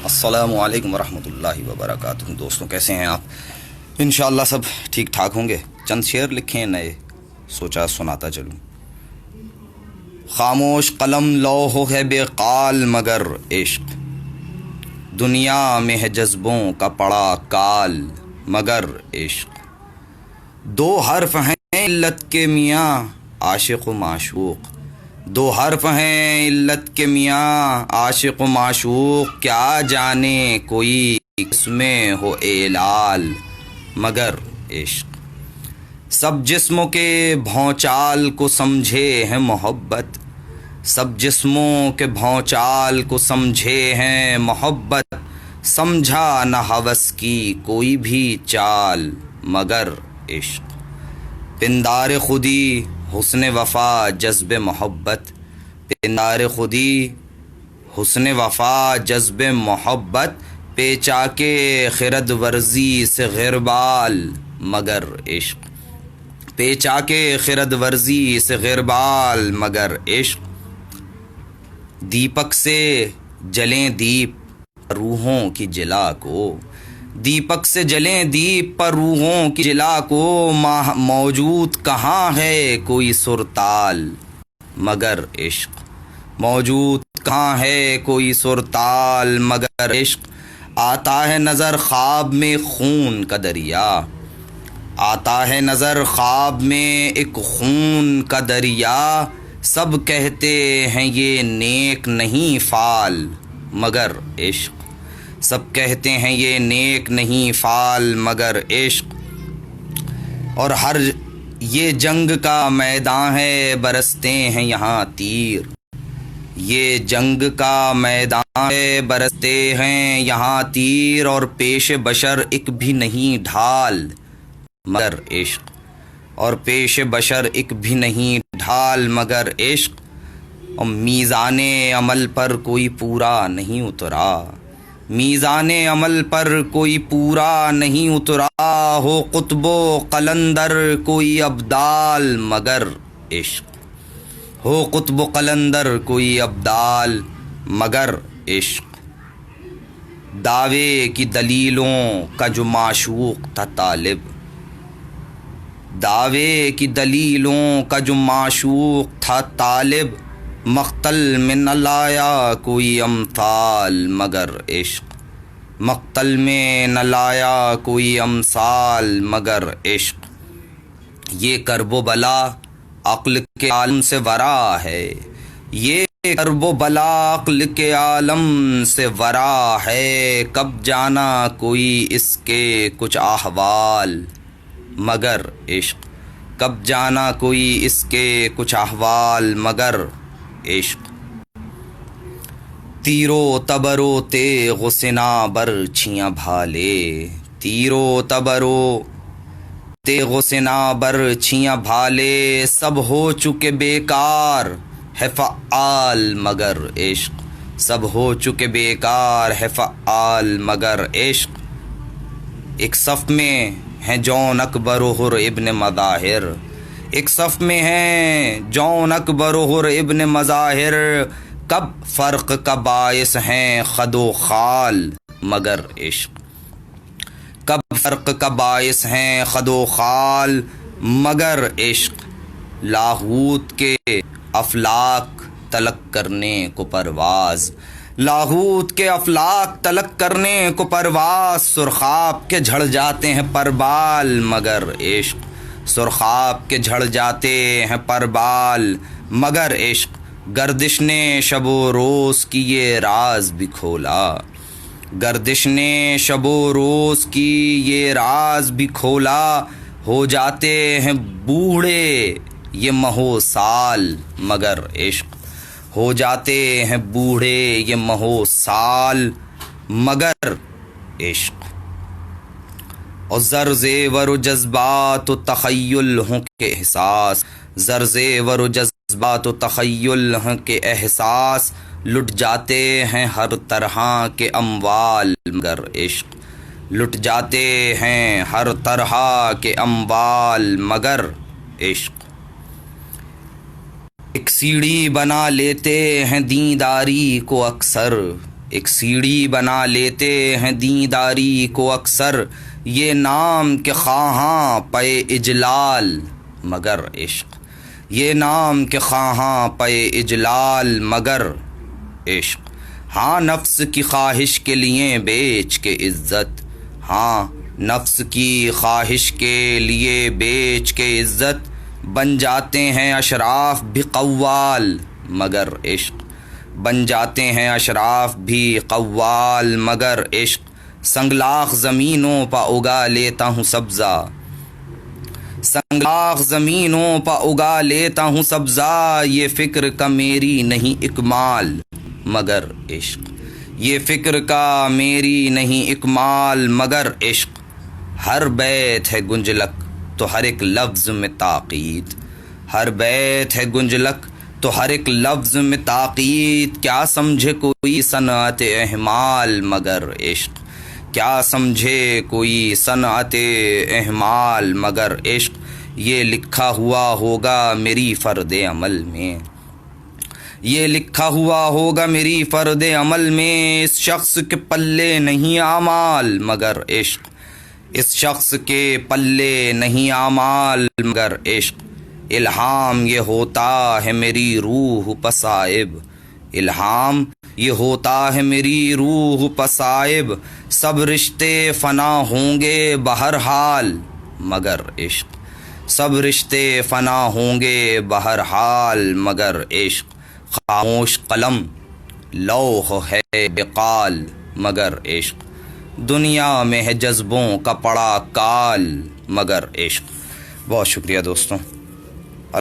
السلام علیکم ورحمۃ اللہ وبرکاتہ۔ دوستوں کیسے ہیں آپ؟ انشاءاللہ سب ٹھیک ٹھاک ہوں گے۔ چند شعر لکھے ہیں نئے، سوچا سناتا چلوں۔ خاموش قلم لوح ہے بے قال مگر عشق، دنیا میں ہے جذبوں کا پڑا کال مگر عشق۔ دو حرف ہیں علت کے میاں عاشق و معشوق، دو حرف ہیں علت کے میاں عاشق و معشوق، کیا جانے کوئی اس میں ہو اعلال مگر عشق۔ سب جسموں کے بھونچال کو سمجھے ہیں محبت، سب جسموں کے بھونچال کو سمجھے ہیں محبت، سمجھا نہ ہوس کی کوئی بھی چال مگر عشق۔ پندار خودی حسن وفا جذب محبت، پندار خودی حسن وفا جذب محبت، پیچا کے خرد ورزی سے غربال مگر عشق، پیچا کے خرد ورزی سے غربال مگر عشق۔ دیپک سے جلیں دیپ روحوں کی جلا کو، دیپک سے جلیں دیپ پر روحوں کی جلا کو، موجود کہاں ہے کوئی سرتال مگر عشق، موجود کہاں ہے کوئی سرتال مگر عشق۔ آتا ہے نظر خواب میں خون کا دریا، آتا ہے نظر خواب میں ایک خون کا دریا، سب کہتے ہیں یہ نیک نہیں فال مگر عشق، سب کہتے ہیں یہ نیک نہیں فال مگر عشق۔ اور ہر یہ جنگ کا میدان ہے برستے ہیں یہاں تیر، یہ جنگ کا میدان ہے برستے ہیں یہاں تیر، اور پیش بشر ایک بھی نہیں ڈھال مگر عشق، اور پیش بشر ایک بھی نہیں ڈھال مگر عشق۔ اور میزان عمل پر کوئی پورا نہیں اترا، میزان عمل پر کوئی پورا نہیں اترا، ہو قطب و قلندر کوئی ابدال مگر عشق، ہو قطب و قلندر کوئی ابدال مگر عشق۔ دعوے کی دلیلوں کا جو معشوق تھا طالب، دعوے کی دلیلوں کا جو معشوق تھا طالب، مقتل میں نہ لایا کوئی امثال مگر عشق، مقتل میں نہ لایا کوئی امثال مگر عشق۔ یہ کرب و بلا عقل کے عالم سے ورا ہے، یہ کرب و بلا عقل کے عالم سے ورا ہے، کب جانا کوئی اس کے کچھ احوال مگر عشق، کب جانا کوئی اس کے کچھ احوال مگر عشق۔ تیرو تبرو تیغ و صنابر چھیاں بھالے، تیرو تبرو تیغ و صنابر چھیاں بھالے، سب ہو چکے بیکار ہے فعال مگر عشق، سب ہو چکے بیکار ہے فعال مگر عشق۔ ایک صف میں ہیں جون اکبر و حر ابن مظاہر، ایک صف میں ہیں جون اکبر و حر ابن مظاہر، کب فرق کا باعث ہیں خد و خال مگر عشق، کب فرق کا باعث ہیں خد و خال مگر عشق۔ لاہوت کے افلاک تلک کرنے کو پرواز، لاہوت کے افلاک تلک کرنے کو پرواز، سرخاب کے جھڑ جاتے ہیں پربال مگر عشق، سرخاب کے جھڑ جاتے ہیں پربال مگر عشق۔ گردش نے شب و روز کی یہ راز بھی کھولا، گردش نے شب و روز کی یہ راز بھی کھولا، ہو جاتے ہیں بوڑھے یہ مہو سال مگر عشق، ہو جاتے ہیں بوڑھے یہ مہو سال مگر عشق۔ اور زر زیور و جذبات و تخیل ہوں کے احساس، زر زیور و جذبات و تخیل ہوں کے احساس، لٹ جاتے ہیں ہر طرح کے اموال مگر عشق، لٹ جاتے ہیں ہر طرح کے اموال مگر عشق۔ ایک سیڑھی بنا لیتے ہیں دینداری کو اکثر، ایک سیڑھی بنا لیتے ہیں دینداری کو اکثر، یہ نام کہ خواہاں پے اجلال مگر عشق، یہ نام کہ خواہاں پے اجلال مگر عشق۔ ہاں نفس کی خواہش کے لیے بیچ کے عزت، ہاں نفس کی خواہش کے لیے بیچ کے عزت، بن جاتے ہیں اشراف بھی قوال مگر عشق، بن جاتے ہیں اشراف بھی قوال مگر عشق۔ سنگلاخ زمینوں پہ اگا لیتا ہوں سبزہ، سنگلاخ زمینوں پہ اگا لیتا ہوں سبزہ، یہ فکر کا میری نہیں اکمال مگر عشق، یہ فکر کا میری نہیں اکمال مگر عشق۔ ہر بیت ہے گنجلک تو ہر ایک لفظ میں تاکید، ہر بیت ہے گنجلک تو ہر ایک لفظ میں تاکید، کیا سمجھے کوئی صنعت اہمال مگر عشق، کیا سمجھے کوئی صنعت اہمال مگر عشق۔ یہ لکھا ہوا ہوگا میری فرد عمل میں، یہ لکھا ہوا ہوگا میری فرد عمل میں، اس شخص کے پلے نہیں اعمال مگر عشق، اس شخص کے پلے نہیں اعمال مگر عشق۔ الہام یہ ہوتا ہے میری روح پسائب، الہام یہ ہوتا ہے میری روح پسائب، سب رشتے فنا ہوں گے بہرحال مگر عشق، سب رشتے فنا ہوں گے بہرحال مگر عشق۔ خاموش قلم لوح ہے بقال مگر عشق، دنیا میں ہے جذبوں کا پڑا کال مگر عشق۔ بہت شکریہ دوستوں۔